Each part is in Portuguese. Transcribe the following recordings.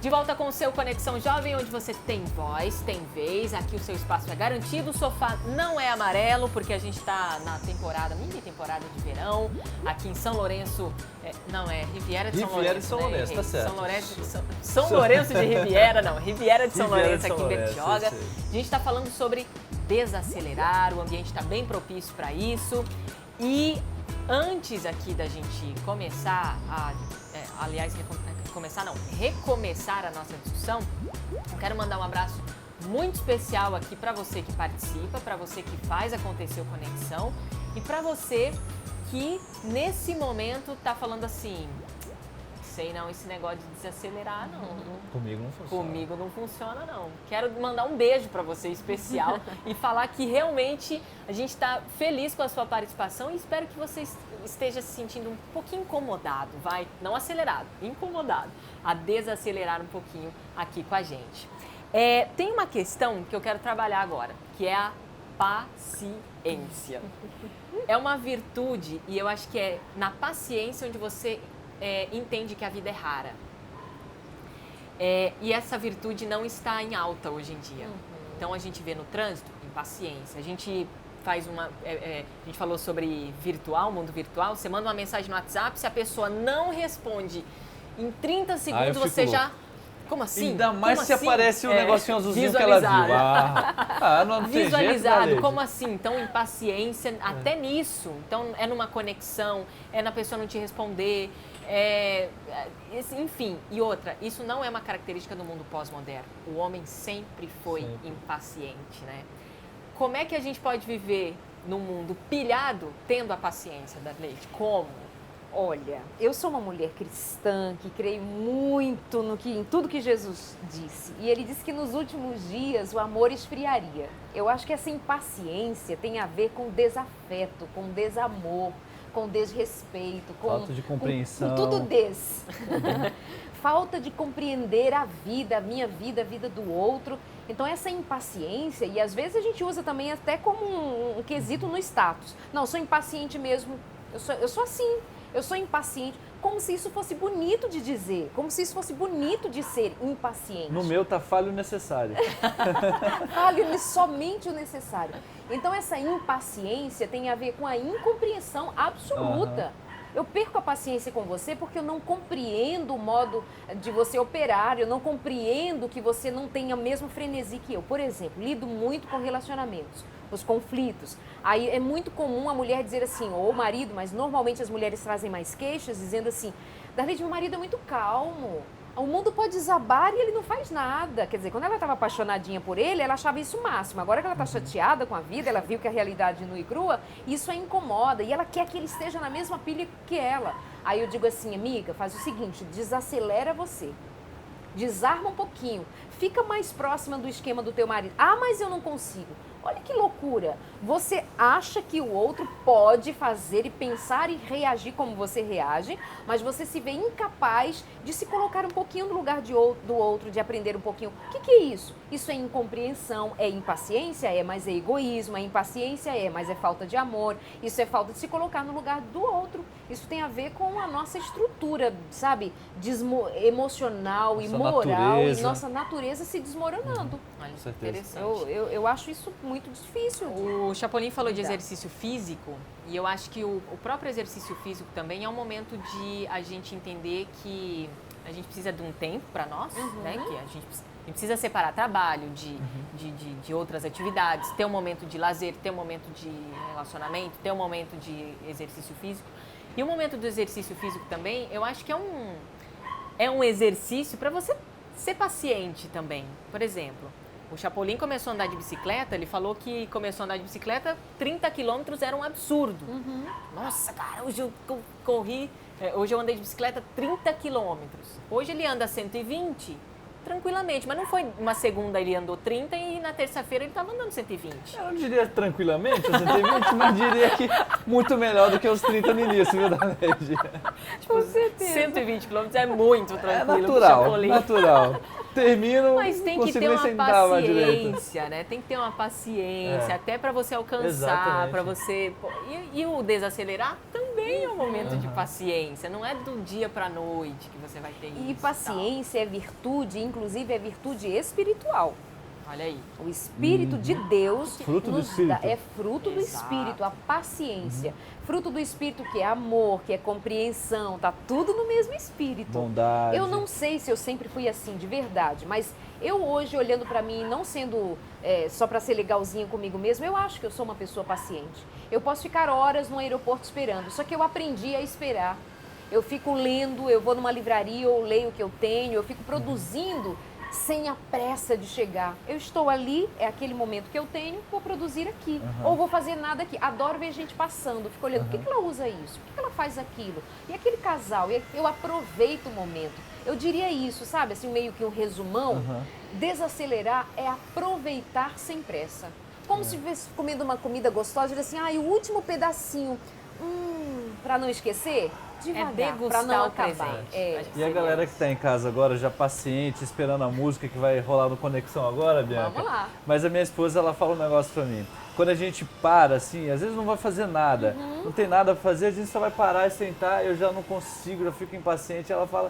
De volta com o seu Conexão Jovem, onde você tem voz, tem vez, aqui o seu espaço é garantido, o sofá não é amarelo, porque a gente está na temporada, mini temporada de verão, aqui em São Lourenço, não é, Riviera de São Lourenço. Riviera de São Lourenço, tá certo. São Lourenço de Riviera, não, Riviera de São Lourenço aqui em Lourenço, Bertioga. A gente está falando sobre desacelerar, o ambiente está bem propício para isso. E antes aqui da gente começar recomeçar a nossa discussão, eu quero mandar um abraço muito especial aqui para você que participa, para você que faz acontecer o Conexão e para você que nesse momento tá falando assim, sei não, esse negócio de desacelerar não. Comigo não funciona. Comigo não funciona não. Quero mandar um beijo para você especial e falar que realmente a gente está feliz com a sua participação e espero que você esteja se sentindo um pouquinho incomodado, vai? Não acelerado, incomodado, a desacelerar um pouquinho aqui com a gente. Tem uma questão que eu quero trabalhar agora, que é a paciência. É uma virtude e eu acho que é na paciência onde você entende que a vida é rara. E essa virtude não está em alta hoje em dia. Então a gente vê no trânsito impaciência. A gente faz a gente falou sobre mundo virtual. Você manda uma mensagem no WhatsApp, se a pessoa não responde em 30 segundos, você já... Como assim? Ainda mais como se assim? aparece um negocinho azulzinho que ela viu. Não tem Visualizado, jeito, como assim? Então, impaciência, até nisso. Então, é numa conexão, é na pessoa não te responder, enfim. E outra, isso não é uma característica do mundo pós-moderno. O homem sempre foi impaciente, né? Como é que a gente pode viver num mundo pilhado tendo a paciência, Darleide? Como? Olha, eu sou uma mulher cristã que creio muito em tudo que Jesus disse. E ele disse que nos últimos dias o amor esfriaria. Eu acho que essa impaciência tem a ver com desafeto, com desamor, com desrespeito, com falta de compreensão. Com tudo falta de compreender a vida, a minha vida, a vida do outro. Então essa impaciência, e às vezes a gente usa também até como um quesito no status. Não, eu sou impaciente mesmo, eu sou assim. Eu sou impaciente, como se isso fosse bonito de dizer, como se isso fosse bonito de ser impaciente. No meu tá falho necessário. Falho somente o necessário. Então essa impaciência tem a ver com a incompreensão absoluta. Eu perco a paciência com você porque eu não compreendo o modo de você operar, eu não compreendo que você não tenha o mesmo frenesi que eu. Por exemplo, lido muito com relacionamentos, os conflitos. Aí é muito comum a mulher dizer assim, ou o marido, mas normalmente as mulheres trazem mais queixas, dizendo assim, Darleide, meu marido é muito calmo. O mundo pode desabar e ele não faz nada. Quer dizer, quando ela estava apaixonadinha por ele, ela achava isso o máximo. Agora que ela está chateada com a vida, ela viu que a realidade nua e crua, isso a incomoda. E ela quer que ele esteja na mesma pilha que ela. Aí eu digo assim, amiga, faz o seguinte, desacelera você. Desarma um pouquinho. Fica mais próxima do esquema do teu marido. Ah, mas eu não consigo. Olha que loucura. Você acha que o outro pode fazer e pensar e reagir como você reage, mas você se vê incapaz de se colocar um pouquinho no lugar do outro, de aprender um pouquinho. O que é isso? Isso é incompreensão, é impaciência, mas é egoísmo, é impaciência, mas é falta de amor, isso é falta de se colocar no lugar do outro. Isso tem a ver com a nossa estrutura, sabe, emocional e moral, e nossa natureza se desmoronando. Olha, interessante. Eu acho isso muito difícil. O Chapolin falou de exercício físico e eu acho que o próprio exercício físico também é um momento de a gente entender que a gente precisa de um tempo para nós, né? Que a gente precisa separar trabalho de outras atividades, ter um momento de lazer, ter um momento de relacionamento, ter um momento de exercício físico. E o momento do exercício físico também, eu acho que é um exercício para você ser paciente também. Por exemplo, o Chapolin começou a andar de bicicleta, ele falou que começou a andar de bicicleta, 30 quilômetros era um absurdo. Nossa, cara, hoje eu andei de bicicleta 30 quilômetros. Hoje ele anda 120 tranquilamente. Mas não foi uma segunda ele andou 30 e na terça-feira ele estava andando 120. Eu não diria tranquilamente os 120, mas diria que muito melhor do que os 30 no início, viu, Danete? Com certeza. 120 quilômetros é muito tranquilo. É natural, natural. Termino, mas tem que ter uma paciência, né? Tem que ter uma paciência, até para você alcançar, para você... E o desacelerar também é um momento de paciência, não é do dia para a noite que você vai ter isso. E paciência é virtude, inclusive é virtude espiritual. Olha aí. O Espírito de Deus fruto do Espírito. É fruto do Espírito, a paciência. Fruto do Espírito que é amor, que é compreensão, tá tudo no mesmo Espírito. Bondade. Eu não sei se eu sempre fui assim, de verdade, mas eu hoje, olhando para mim, não sendo só para ser legalzinha comigo mesmo, eu acho que eu sou uma pessoa paciente. Eu posso ficar horas no aeroporto esperando, só que eu aprendi a esperar. Eu fico lendo, eu vou numa livraria, eu leio o que eu tenho, eu fico produzindo sem a pressa de chegar. Eu estou ali, é aquele momento que eu tenho, vou produzir aqui. Ou vou fazer nada aqui. Adoro ver gente passando, fico olhando, por que ela usa isso? Por que ela faz aquilo? E aquele casal, eu aproveito o momento. Eu diria isso, sabe? Assim, meio que um resumão. Desacelerar é aproveitar sem pressa. Como se estivesse comendo uma comida gostosa e assim, o último pedacinho, para não esquecer, devagar, para não acabar. E a galera que está em casa agora, já paciente, esperando a música que vai rolar no Conexão agora, Bianca? Vamos lá. Mas a minha esposa, ela fala um negócio para mim. Quando a gente para, assim, às vezes não vai fazer nada, não tem nada a fazer, a gente só vai parar e sentar, eu já não consigo, já fico impaciente. Ela fala,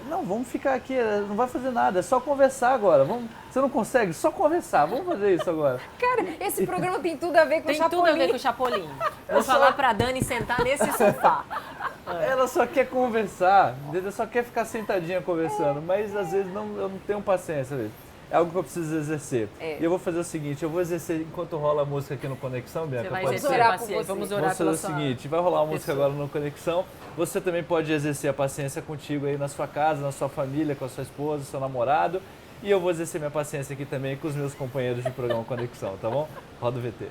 não, vamos ficar aqui, não vai fazer nada, é só conversar agora. Você não consegue? Só conversar, vamos fazer isso agora. Cara, esse programa tem tudo a ver com o Chapolin. Tem tudo a ver com o Chapolin. Vou falar pra Dani sentar nesse sofá. Ela só quer conversar, entendeu? Só quer ficar sentadinha conversando, mas às vezes eu não tenho paciência. É algo que eu preciso exercer. E eu vou fazer o seguinte, eu vou exercer enquanto rola a música aqui no Conexão, Bianca. Você vai pode exercer a paciência. Vamos orar pela sua... Vamos fazer o seguinte, vai rolar uma música agora no Conexão. Você também pode exercer a paciência contigo aí na sua casa, na sua família, com a sua esposa, seu namorado. E eu vou exercer minha paciência aqui também com os meus companheiros de programa Conexão, tá bom? Roda o VT.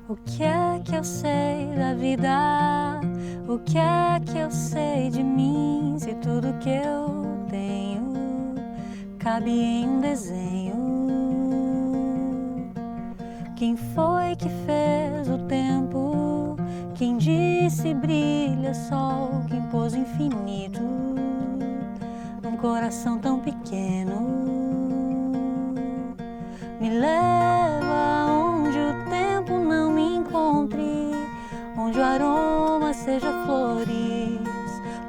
O que é que eu sei da vida? O que é que eu sei de mim? Se tudo que eu tenho cabe em um desenho. Quem foi que fez o tempo? Quem disse brilha sol? Quem pôs o infinito num coração tão pequeno? Me leva onde o tempo não me encontre, onde o aroma seja flores,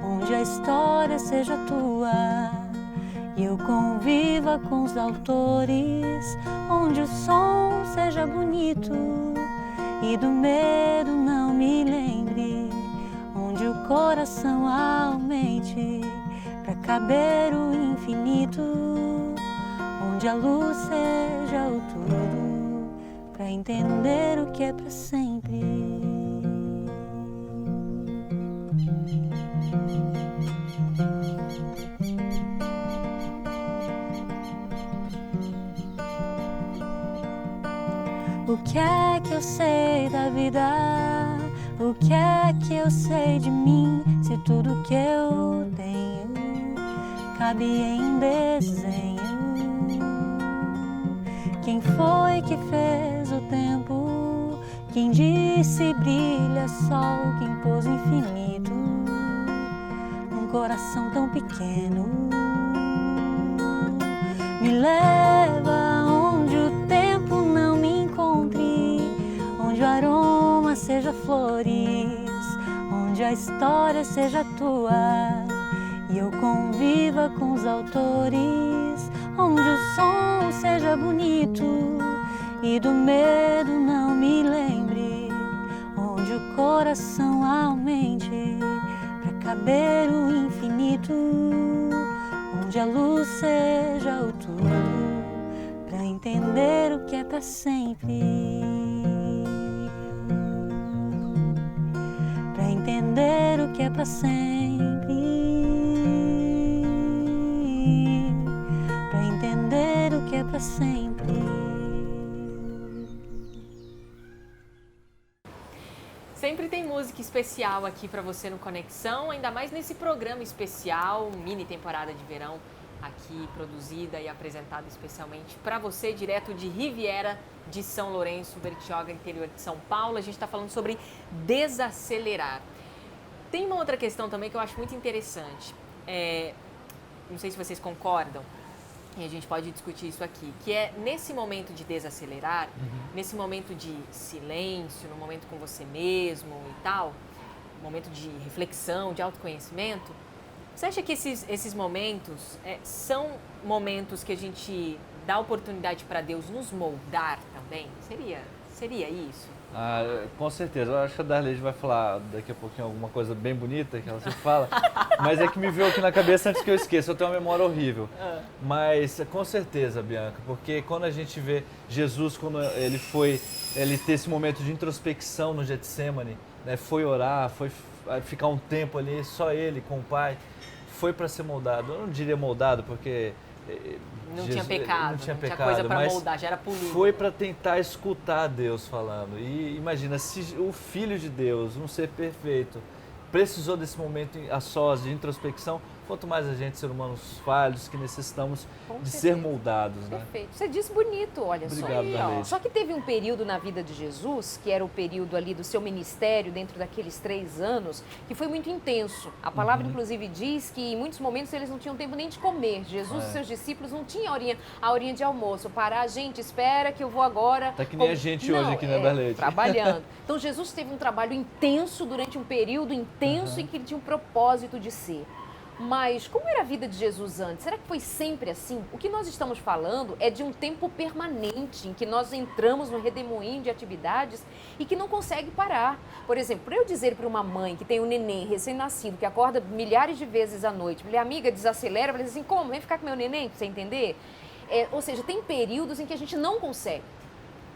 onde a história seja tua e eu conviva com os autores, onde o som seja bonito e do medo não me lembre, onde o coração aumente pra caber o infinito, onde a luz seja o tudo, pra entender o que é pra sempre. O que é que eu sei da vida? O que é que eu sei de mim? Se tudo que eu tenho cabe em desenho. Quem foi que fez o tempo? Quem disse brilha sol? Quem pôs o infinito num coração tão pequeno? Me leva onde o tempo não me encontre, onde o aroma seja flores, onde a história seja tua e eu conviva com os autores, onde o som seja bonito e do medo não me lembre, onde o coração aumente pra caber o infinito, onde a luz seja o tudo, pra entender o que é pra sempre, pra entender o que é pra sempre, pra entender o que é pra sempre. Sempre tem música especial aqui para você no Conexão, ainda mais nesse programa especial, mini temporada de verão, aqui produzida e apresentada especialmente para você, direto de Riviera de São Lourenço, Bertioga, interior de São Paulo. A gente está falando sobre desacelerar. Tem uma outra questão também que eu acho muito interessante, não sei se vocês concordam, e a gente pode discutir isso aqui, que é nesse momento de desacelerar, nesse momento de silêncio, no momento com você mesmo e tal, momento de reflexão, de autoconhecimento, você acha que esses momentos são momentos que a gente dá oportunidade para Deus nos moldar também? Seria isso? Com certeza. Eu acho que a Darlene vai falar daqui a pouquinho alguma coisa bem bonita que ela sempre fala, mas é que me veio aqui na cabeça antes que eu esqueça. Eu tenho uma memória horrível. Mas com certeza, Bianca, porque quando a gente vê Jesus, quando ele teve esse momento de introspecção no Getsemane, né, foi orar, foi ficar um tempo ali, só ele com o Pai, foi para ser moldado. Eu não diria moldado, porque não tinha pecado, não tinha coisa para moldar, já era polido. Foi para tentar escutar Deus falando. E imagina, se o Filho de Deus, um ser perfeito, precisou desse momento a sós de introspecção, quanto mais a gente, ser humanos falhos, que necessitamos de ser moldados. Perfeito. Né? Você disse bonito, olha. Obrigado, só. Só que teve um período na vida de Jesus, que era o período ali do seu ministério, dentro daqueles 3 anos, que foi muito intenso. A palavra, inclusive, diz que em muitos momentos eles não tinham tempo nem de comer. Jesus e seus discípulos não tinham a horinha de almoço. Parar, gente, espera que eu vou agora... Tá que nem a gente hoje aqui na Darlene. Trabalhando. Então, Jesus teve um trabalho intenso durante um período intenso em que ele tinha um propósito de ser. Mas como era a vida de Jesus antes? Será que foi sempre assim? O que nós estamos falando é de um tempo permanente em que nós entramos no redemoinho de atividades e que não consegue parar. Por exemplo, para eu dizer para uma mãe que tem um neném recém-nascido, que acorda milhares de vezes à noite, falei, amiga, desacelera, falei assim, como? Vem ficar com meu neném, pra você entender? Ou seja, tem períodos em que a gente não consegue.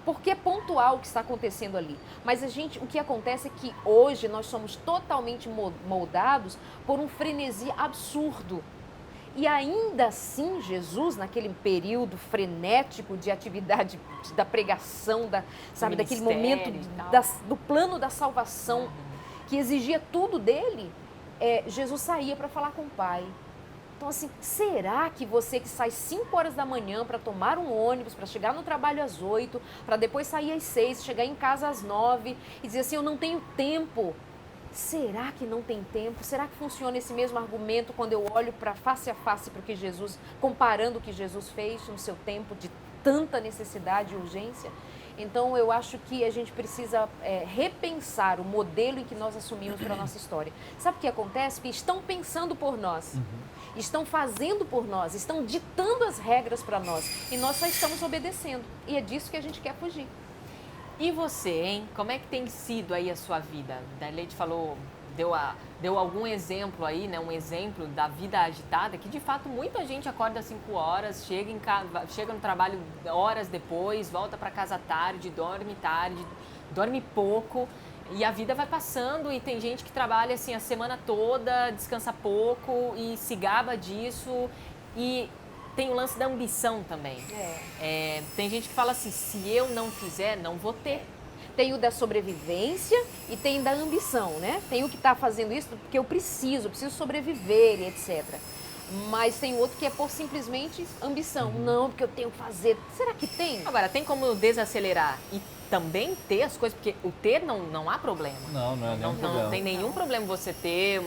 Porque é pontual o que está acontecendo ali. Mas o que acontece é que hoje nós somos totalmente moldados por um frenesi absurdo. E ainda assim, Jesus, naquele período frenético de atividade da pregação, daquele momento do plano da salvação, que exigia tudo dele, Jesus saía para falar com o Pai. Então, assim, será que você que sai 5 horas da manhã para tomar um ônibus, para chegar no trabalho às 8, para depois sair às 6, chegar em casa às 9 e dizer assim, eu não tenho tempo. Será que não tem tempo? Será que funciona esse mesmo argumento quando eu olho para face a face para o que Jesus, comparando o que Jesus fez no seu tempo de tanta necessidade e urgência? Então, eu acho que a gente precisa repensar o modelo em que nós assumimos para a nossa história. Sabe o que acontece? Que estão pensando por nós, estão fazendo por nós, estão ditando as regras para nós e nós só estamos obedecendo. E é disso que a gente quer fugir. E você, hein? Como é que tem sido aí a sua vida? A Leite falou, deu algum exemplo aí, né? Um exemplo da vida agitada, que de fato muita gente acorda às 5 horas, chega no trabalho horas depois, volta para casa tarde, dorme pouco e a vida vai passando e tem gente que trabalha assim a semana toda, descansa pouco e se gaba disso e tem o lance da ambição também. Tem gente que fala assim, se eu não fizer, não vou ter. Tem o da sobrevivência e tem da ambição, né? Tem o que está fazendo isso porque eu preciso sobreviver e etc. Mas tem outro que é por simplesmente ambição. Não, porque eu tenho que fazer. Será que tem? Agora, tem como desacelerar e também ter as coisas? Porque o ter não há problema. Não é nenhum problema. Não tem nenhum problema você ter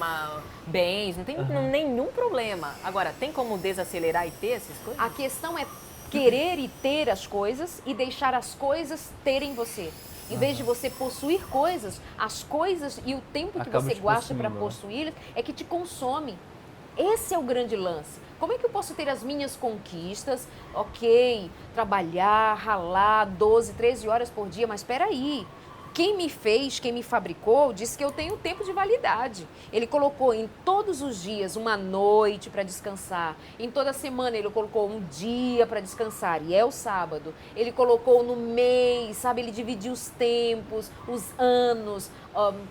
bens, não tem nenhum problema. Agora, tem como desacelerar e ter essas coisas? A questão é querer e ter as coisas e deixar as coisas terem você. Em vez de você possuir coisas, as coisas e o tempo que você gasta para possuí-las é que te consome. Esse é o grande lance. Como é que eu posso ter as minhas conquistas? Ok, trabalhar, ralar 12, 13 horas por dia, mas espera aí. Quem me fez, quem me fabricou, disse que eu tenho tempo de validade. Ele colocou em todos os dias uma noite para descansar. Em toda semana ele colocou um dia para descansar, e é o sábado. Ele colocou no mês, sabe? Ele dividiu os tempos, os anos.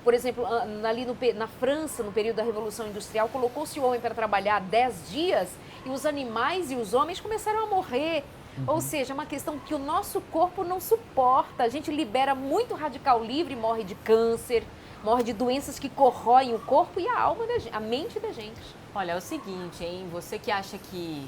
Por exemplo, ali na França, no período da Revolução Industrial, colocou-se o homem para trabalhar 10 dias e os animais e os homens começaram a morrer. Ou seja, é uma questão que o nosso corpo não suporta. A gente libera muito radical livre, morre de câncer, morre de doenças que corroem o corpo e a alma da gente, a mente da gente. Olha, é o seguinte, hein? Você que acha que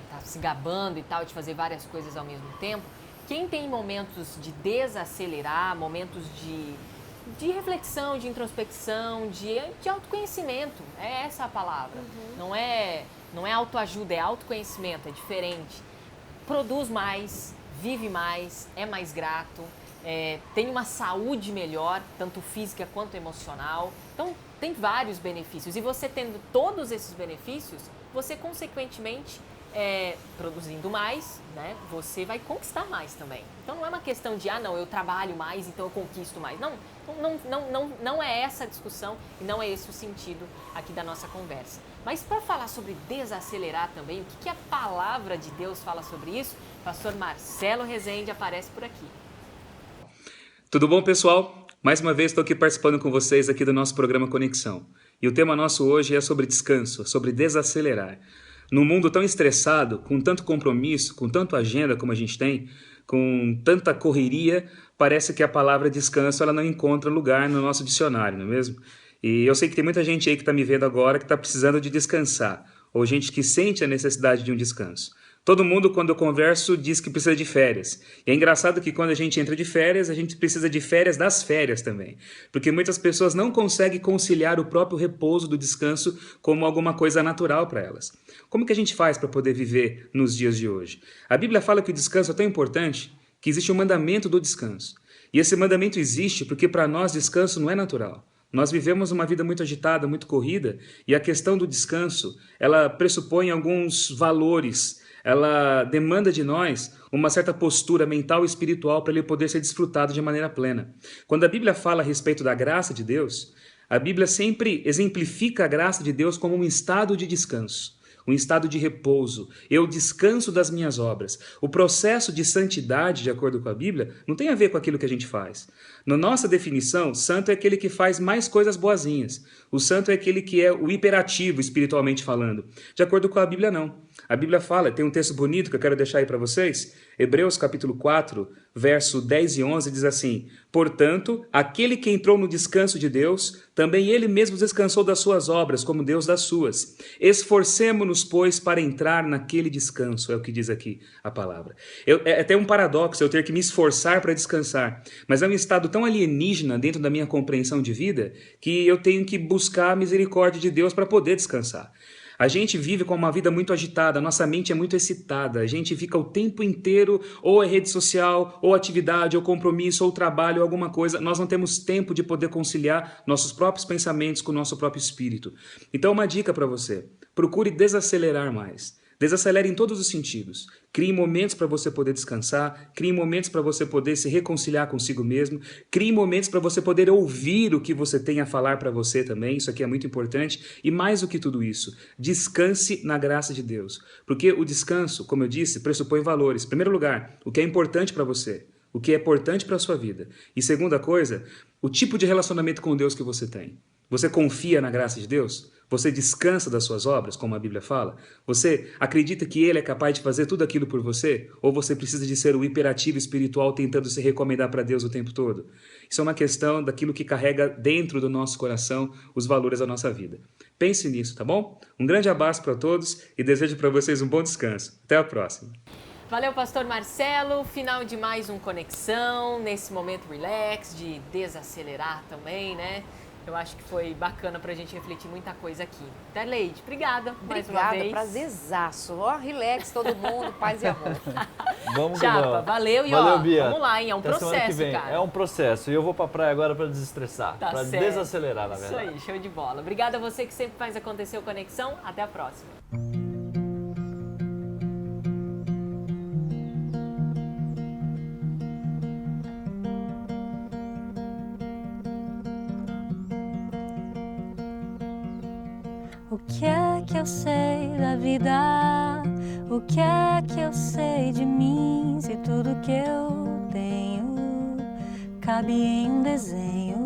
tá se gabando e tal, de fazer várias coisas ao mesmo tempo, quem tem momentos de desacelerar, momentos de reflexão, de introspecção, de autoconhecimento, é essa a palavra. Não é autoajuda, é autoconhecimento, é diferente. Produz mais, vive mais, é mais grato, tem uma saúde melhor, tanto física quanto emocional. Então, tem vários benefícios. E você tendo todos esses benefícios, você, consequentemente, produzindo mais, né, você vai conquistar mais também. Então, não é uma questão de, não, eu trabalho mais, então eu conquisto mais. Não é essa a discussão e não é esse o sentido aqui da nossa conversa. Mas para falar sobre desacelerar também, o que a palavra de Deus fala sobre isso? O pastor Marcelo Rezende aparece por aqui. Tudo bom, pessoal? Mais uma vez estou aqui participando com vocês aqui do nosso programa Conexão. E o tema nosso hoje é sobre descanso, sobre desacelerar. Num mundo tão estressado, com tanto compromisso, com tanta agenda como a gente tem, com tanta correria, parece que a palavra descanso ela não encontra lugar no nosso dicionário, não é mesmo? E eu sei que tem muita gente aí que está me vendo agora que está precisando de descansar, ou gente que sente a necessidade de um descanso. Todo mundo, quando eu converso, diz que precisa de férias. E é engraçado que quando a gente entra de férias, a gente precisa de férias das férias também. Porque muitas pessoas não conseguem conciliar o próprio repouso do descanso como alguma coisa natural para elas. Como que a gente faz para poder viver nos dias de hoje? A Bíblia fala que o descanso é tão importante que existe um mandamento do descanso. E esse mandamento existe porque para nós descanso não é natural. Nós vivemos uma vida muito agitada, muito corrida, e a questão do descanso, ela pressupõe alguns valores. Ela demanda de nós uma certa postura mental e espiritual para ele poder ser desfrutado de maneira plena. Quando a Bíblia fala a respeito da graça de Deus, a Bíblia sempre exemplifica a graça de Deus como um estado de descanso, um estado de repouso. Eu descanso das minhas obras. O processo de santidade, de acordo com a Bíblia, não tem a ver com aquilo que a gente faz. Na nossa definição, santo é aquele que faz mais coisas boazinhas. O santo é aquele que é o hiperativo, espiritualmente falando. De acordo com a Bíblia, não. A Bíblia fala, tem um texto bonito que eu quero deixar aí para vocês. Hebreus capítulo 4, verso 10 e 11 diz assim: portanto, aquele que entrou no descanso de Deus, também ele mesmo descansou das suas obras, como Deus das suas. Esforcemo-nos, pois, para entrar naquele descanso, é o que diz aqui a palavra. É até um paradoxo eu ter que me esforçar para descansar, mas é um estado tão alienígena dentro da minha compreensão de vida que eu tenho que buscar a misericórdia de Deus para poder descansar. A gente vive com uma vida muito agitada, a nossa mente é muito excitada, a gente fica o tempo inteiro ou é rede social, ou atividade, ou compromisso, ou trabalho, ou alguma coisa. Nós não temos tempo de poder conciliar nossos próprios pensamentos com o nosso próprio espírito. Então, uma dica para você: procure desacelerar mais. Desacelere em todos os sentidos. Crie momentos para você poder descansar, crie momentos para você poder se reconciliar consigo mesmo, crie momentos para você poder ouvir o que você tem a falar para você também, isso aqui é muito importante. E mais do que tudo isso, descanse na graça de Deus. Porque o descanso, como eu disse, pressupõe valores. Em primeiro lugar, o que é importante para você, o que é importante para a sua vida. E segunda coisa, o tipo de relacionamento com Deus que você tem. Você confia na graça de Deus? Você descansa das suas obras, como a Bíblia fala? Você acredita que Ele é capaz de fazer tudo aquilo por você? Ou você precisa de ser o hiperativo espiritual tentando se recomendar para Deus o tempo todo? Isso é uma questão daquilo que carrega dentro do nosso coração os valores da nossa vida. Pense nisso, tá bom? Um grande abraço para todos e desejo para vocês um bom descanso. Até a próxima. Valeu, pastor Marcelo. Final de mais um Conexão, nesse momento relax, de desacelerar também, né? Eu acho que foi bacana pra gente refletir muita coisa aqui. Darleide, obrigada mais uma vez. Prazerzaço. Ó, relax todo mundo, paz e amor. Vamos que Chapa, vamos. valeu e Valeu, ó, Bia. vamos lá, hein? É um Até semana que processo, vem. cara. É um processo. E eu vou pra praia agora pra desestressar, Tá pra certo. desacelerar, na verdade. Isso aí, show de bola. Obrigada a você que sempre faz acontecer o Conexão. Até a próxima. O que é que eu sei da vida? O que é que eu sei de mim? Se tudo que eu tenho cabe em um desenho.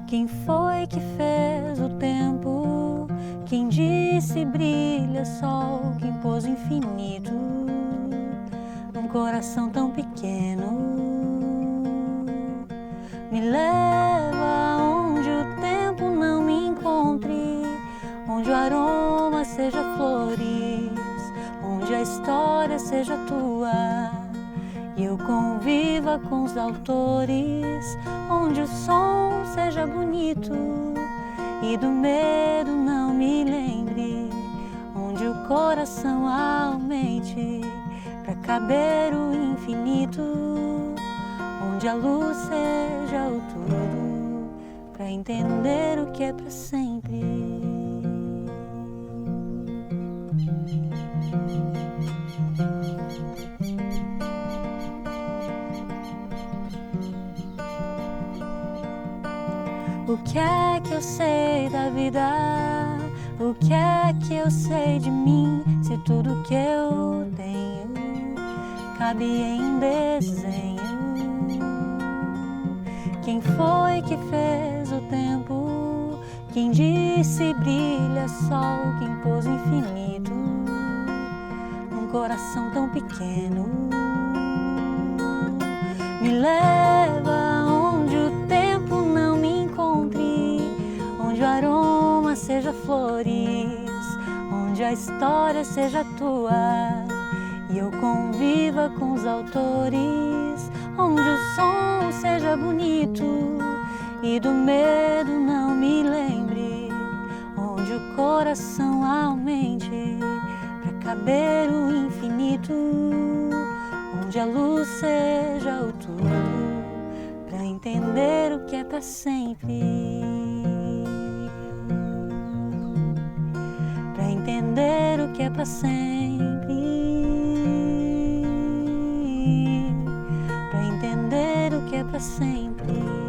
Quem foi que fez o tempo? Quem disse disse brilha sol que impôs o infinito num coração tão pequeno. Me leva onde o tempo não me encontre, onde o aroma seja flores, onde a história seja tua e eu conviva com os autores, onde o som seja bonito e do medo não me lembre, onde o coração aumente pra caber o infinito, onde a luz seja o tudo pra entender o que é pra sempre. O que é que eu sei da vida? O que é que eu sei de mim? Se tudo que eu tenho cabe em desenho. Quem foi que fez o tempo? Quem disse brilha sol? Quem pôs o infinito num coração tão pequeno? Me leva onde o tempo não me encontre, onde o aroma seja flores, onde a história seja tua e eu conviva com os autores, onde o som seja bonito e do medo não me lembre, onde o coração aumente pra caber o infinito, onde a luz seja o tudo pra entender o que é pra sempre, pra entender o que é pra sempre, pra entender o que é pra sempre.